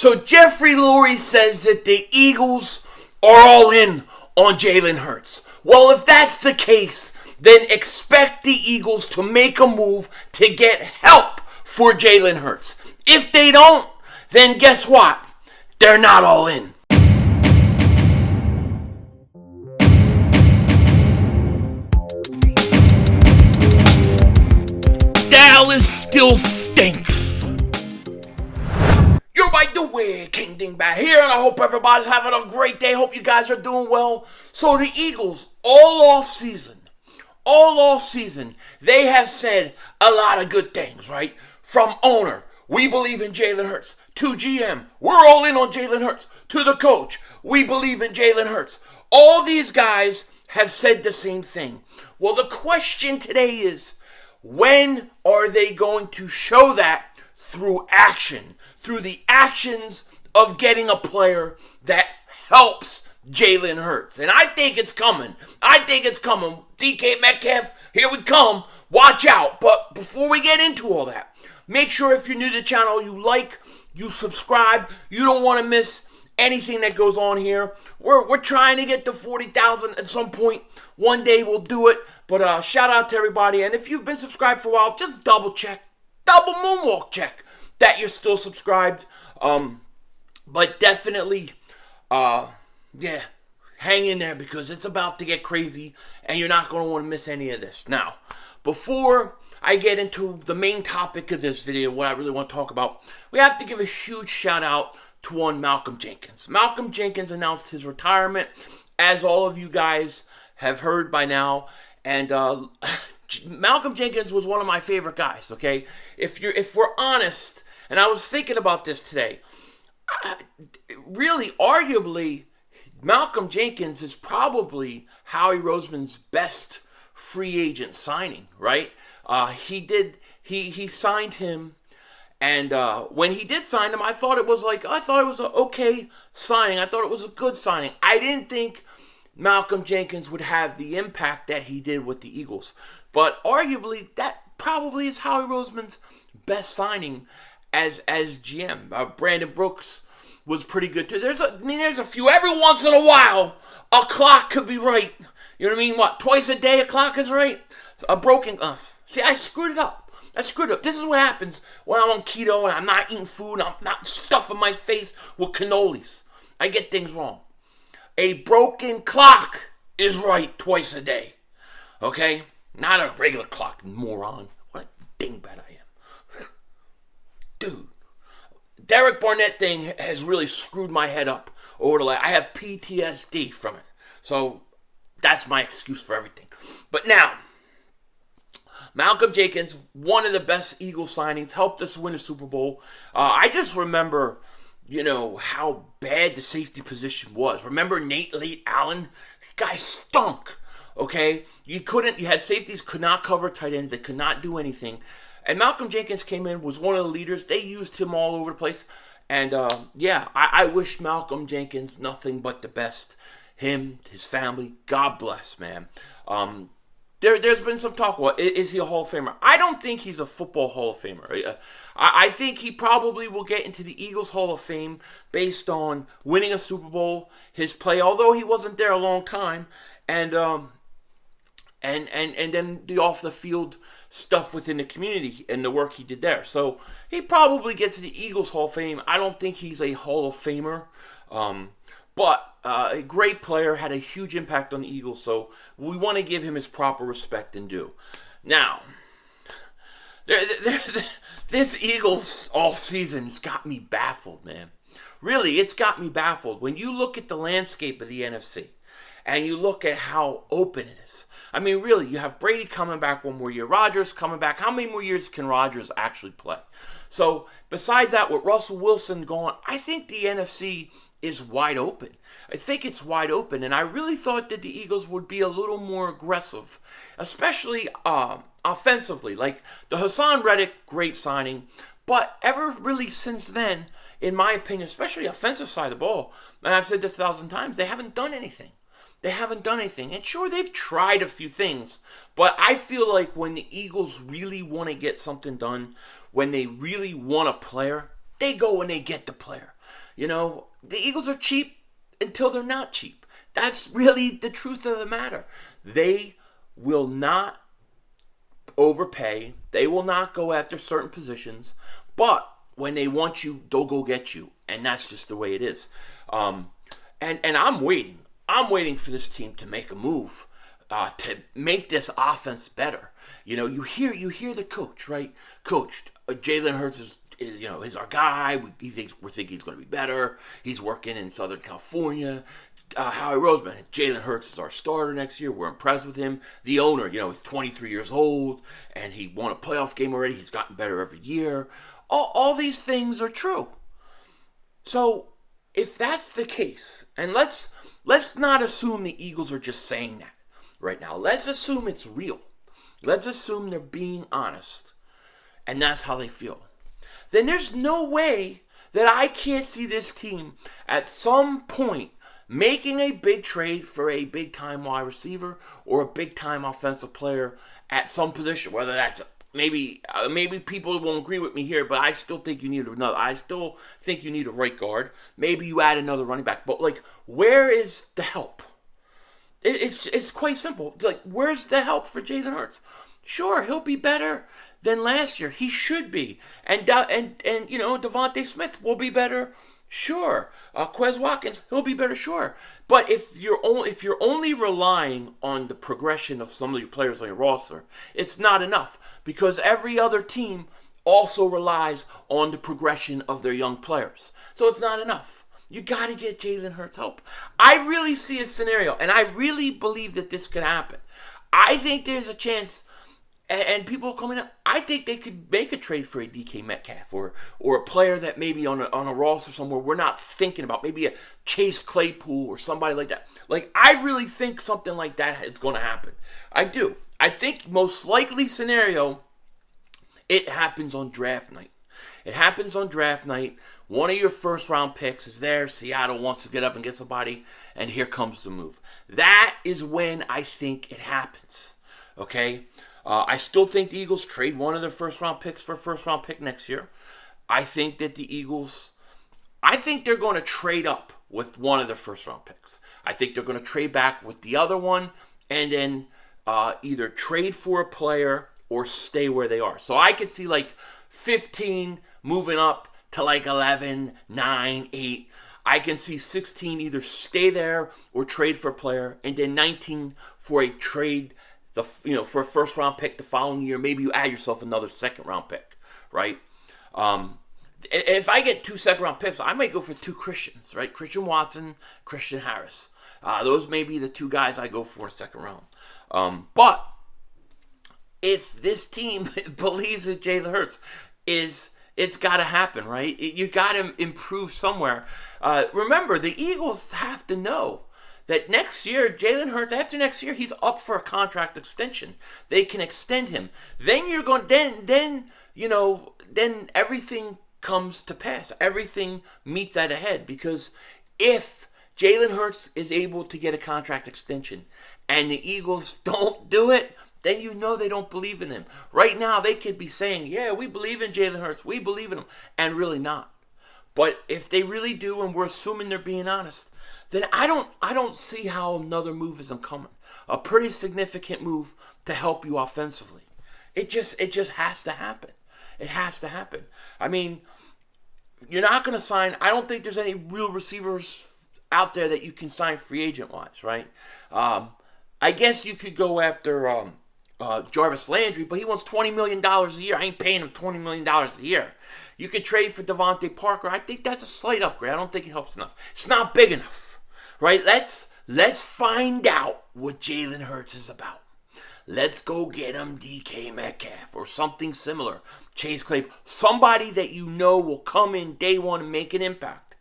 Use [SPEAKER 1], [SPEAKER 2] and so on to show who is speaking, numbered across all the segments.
[SPEAKER 1] So Jeffrey Lurie says that the Eagles are all in on Jalen Hurts. Well, if that's the case, then expect the Eagles to make a move to get help for Jalen Hurts. If they don't, then guess what? They're not all in. Dallas still stinks. You're by the way, King Dingbat here, and I hope everybody's having a great day. Hope you guys are doing well. So the Eagles, all off season, they have said a lot of good things, right? From owner, we believe in Jalen Hurts, to GM, we're all in on Jalen Hurts, to the coach, we believe in Jalen Hurts. All these guys have said the same thing. Well, the question today is, when are they going to show that through action? Through the actions of getting a player that helps Jalen Hurts. And I think it's coming. DK Metcalf, here we come. Watch out. But before we get into all that, make sure if you're new to the channel, you like, you subscribe. You don't want to miss anything that goes on here. We're trying to get to 40,000 at some point. One day we'll do it. But shout out to everybody. And if you've been subscribed for a while, just double check. Double moonwalk check that you're still subscribed. But definitely, hang in there because it's about to get crazy and you're not going to want to miss any of this. Now, before I get into the main topic of this video, what I really want to talk about, we have to give a huge shout out to one Malcolm Jenkins. Malcolm Jenkins announced his retirement, as all of you guys have heard by now. And Malcolm Jenkins was one of my favorite guys, okay? If we're honest, and I was thinking about this today, really, arguably, Malcolm Jenkins is probably Howie Roseman's best free agent signing, right? He signed him, and when he did sign him, I thought it was an okay signing. I thought it was a good signing. I didn't think Malcolm Jenkins would have the impact that he did with the Eagles. But arguably, that probably is Howie Roseman's best signing as GM. Brandon Brooks was pretty good too. There's a few. Every once in a while, a clock could be right. You know what I mean? What, twice a day a clock is right? A broken... see, I screwed it up. This is what happens when I'm on keto and I'm not eating food and I'm not stuffing my face with cannolis. I get things wrong. A broken clock is right twice a day. Okay? Not a regular clock, moron. What a dingbat I am. Dude. Derek Barnett thing has really screwed my head up over the last. I have PTSD from it. So, that's my excuse for everything. But now, Malcolm Jenkins, one of the best Eagles signings, helped us win a Super Bowl. I just remember, how bad the safety position was. Remember Nate Allen? The guy stunk. Okay? You had safeties could not cover tight ends. They could not do anything. And Malcolm Jenkins came in, was one of the leaders. They used him all over the place. And, I wish Malcolm Jenkins nothing but the best. Him, his family, God bless, man. There's been some talk about, is he a Hall of Famer? I don't think he's a football Hall of Famer. I think he probably will get into the Eagles Hall of Fame based on winning a Super Bowl, his play, although he wasn't there a long time, and then the off-the-field stuff within the community and the work he did there. So he probably gets to the Eagles Hall of Fame. I don't think he's a Hall of Famer, but a great player, had a huge impact on the Eagles, so we want to give him his proper respect and due. Now, this Eagles offseason's got me baffled, man. Really, it's got me baffled. When you look at the landscape of the NFC, and you look at how open it is, I mean, really, you have Brady coming back one more year, Rodgers coming back. How many more years can Rodgers actually play? So, besides that, with Russell Wilson gone, I think the NFC is wide open. I think it's wide open, and I really thought that the Eagles would be a little more aggressive, especially offensively. Like the Hassan Reddick, great signing, but ever really since then, in my opinion, especially offensive side of the ball, and I've said this 1,000 times, they haven't done anything. And sure, they've tried a few things, but I feel like when the Eagles really want to get something done, when they really want a player, they go and they get the player. The Eagles are cheap until they're not cheap. That's really the truth of the matter. They will not overpay. They will not go after certain positions. But when they want you, they'll go get you. And that's just the way it is. And I'm waiting. I'm waiting for this team to make a move to make this offense better. You hear the coach, right? Coach, Jalen Hurts is our guy. We think he's going to be better. He's working in Southern California. Howie Roseman, Jalen Hurts is our starter next year. We're impressed with him. The owner, he's 23 years old, and he won a playoff game already. He's gotten better every year. All these things are true. So, if that's the case, and let's not assume the Eagles are just saying that right now. Let's assume it's real. Let's assume they're being honest, and that's how they feel. Then there's no way that I can't see this team at some point making a big trade for a big-time wide receiver or a big-time offensive player at some position, whether that's maybe people won't agree with me here, but I still think you need another. I still think you need a right guard. Maybe you add another running back. But, where is the help? It's quite simple. It's where's the help for Jalen Hurts? Sure, he'll be better than last year. He should be. And Devontae Smith will be better. Sure. Quez Watkins, he'll be better, sure. But if you're only relying on the progression of some of your players on your roster, it's not enough. Because every other team also relies on the progression of their young players. So it's not enough. You got to get Jalen Hurts help. I really see a scenario, and I really believe that this could happen. I think there's a chance, and people are coming up, I think they could make a trade for a DK Metcalf or a player that maybe on a roster somewhere we're not thinking about. Maybe a Chase Claypool or somebody like that. I really think something like that is going to happen. I do. I think most likely scenario, it happens on draft night. It happens on draft night. One of your first round picks is there. Seattle wants to get up and get somebody, and here comes the move. That is when I think it happens. Okay? I still think the Eagles trade one of their first round picks for a first round pick next year. I think that the Eagles, they're going to trade up with one of their first round picks. I think they're going to trade back with the other one and then either trade for a player or stay where they are. So I could see 15 moving up to 11, 9, 8. I can see 16 either stay there or trade for a player, and then 19 for a trade for a first round pick the following year. Maybe you add yourself another second round pick, right? If I get 2 second round picks, I might go for 2 Christians, right? Christian Watson, Christian Harris. Those may be the 2 guys I go for in second round. But if this team believes that Jalen Hurts it's got to happen, right? You got to improve somewhere. Remember, the Eagles have to know that next year, Jalen Hurts, after next year, he's up for a contract extension. They can extend him. Then you're going, then everything comes to pass. Everything meets at a head, because if Jalen Hurts is able to get a contract extension and the Eagles don't do it, then they don't believe in him. Right now, they could be saying, yeah, we believe in Jalen Hurts. We believe in him. And really not. But if they really do, and we're assuming they're being honest, then I don't see how another move isn't coming. A pretty significant move to help you offensively. It just has to happen. It has to happen. I mean, you're not going to sign. I don't think there's any real receivers out there that you can sign free agent-wise, right? I guess you could go after Jarvis Landry, but he wants $20 million a year. I ain't paying him $20 million a year. You could trade for Devontae Parker. I think that's a slight upgrade. I don't think it helps enough. It's not big enough, right? Let's find out what Jalen Hurts is about. Let's go get him DK Metcalf or something similar. Chase Claypool. Somebody that will come in day one and make an impact.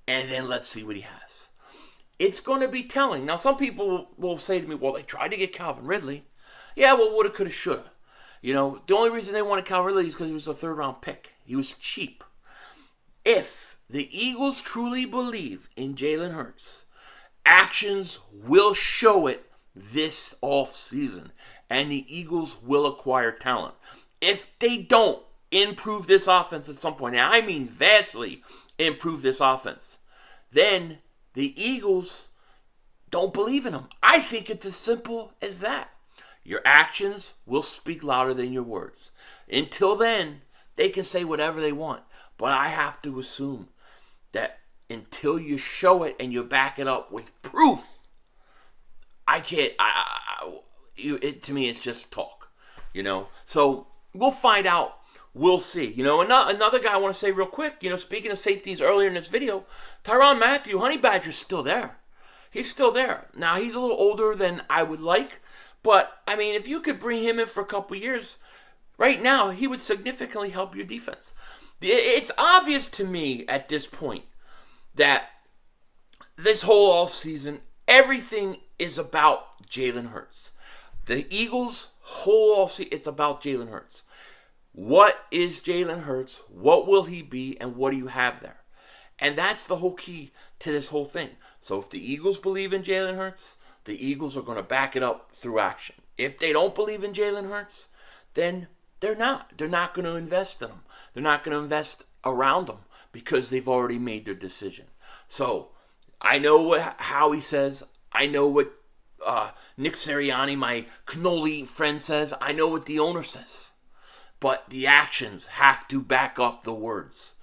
[SPEAKER 1] And then let's see what he has. It's going to be telling. Now, some people will say to me, well, they tried to get Calvin Ridley. Yeah, well, woulda, coulda, shoulda. The only reason they wanted Calvin Ridley is because he was a third-round pick. He was cheap. If the Eagles truly believe in Jalen Hurts, actions will show it this offseason, and the Eagles will acquire talent. If they don't improve this offense at some point, and I mean vastly improve this offense. Then the Eagles don't believe in him. I think it's as simple as that. Your actions will speak louder than your words. Until then, they can say whatever they want. But I have to assume that until you show it and you back it up with proof, I can't. To me, it's just talk. So we'll find out. We'll see. Another guy I want to say real quick. Speaking of safeties earlier in this video, Tyrann Mathieu, Honey Badger's still there. He's still there. Now he's a little older than I would like, but I mean, if you could bring him in for a couple years, right now he would significantly help your defense. It's obvious to me at this point that this whole offseason, everything is about Jalen Hurts. The Eagles' whole offseason, it's about Jalen Hurts. What is Jalen Hurts? What will he be? And what do you have there? And that's the whole key to this whole thing. So if the Eagles believe in Jalen Hurts, the Eagles are going to back it up through action. If they don't believe in Jalen Hurts, then they're not. They're not going to invest in him. They're not going to invest around him because they've already made their decision. So I know what Howie says. I know what Nick Sirianni, my cannoli friend, says. I know what the owner says. But the actions have to back up the words.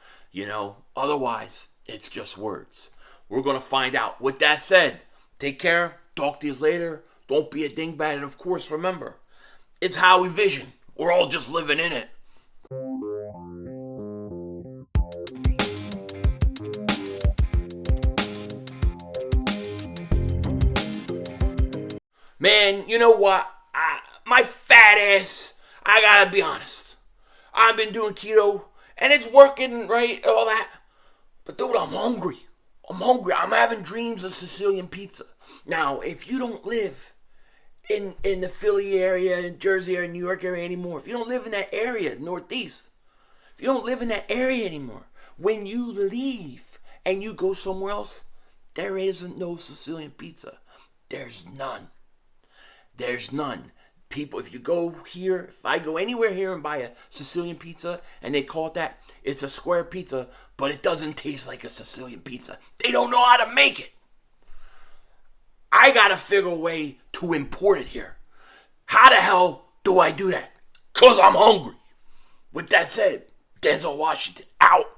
[SPEAKER 1] Otherwise, it's just words. We're going to find out. With that said, take care. Talk to you later. Don't be a dingbat. And of course, remember, it's Howie Vision. We're all just living in it. Man, you know what? My fat ass, I gotta be honest. I've been doing keto, and it's working, right? All that. But dude, I'm hungry. I'm having dreams of Sicilian pizza. Now, if you don't live in the Philly area, in Jersey area, New York area anymore, if you don't live in that area, Northeast, if you don't live in that area anymore, when you leave and you go somewhere else, there isn't no Sicilian pizza. There's none. There's none. People, if you go here, if I go anywhere here and buy a Sicilian pizza and they call it that, it's a square pizza, but it doesn't taste like a Sicilian pizza. They don't know how to make it. I gotta figure a way to import it here. How the hell do I do that? 'Cause I'm hungry. With that said, Denzel Washington out.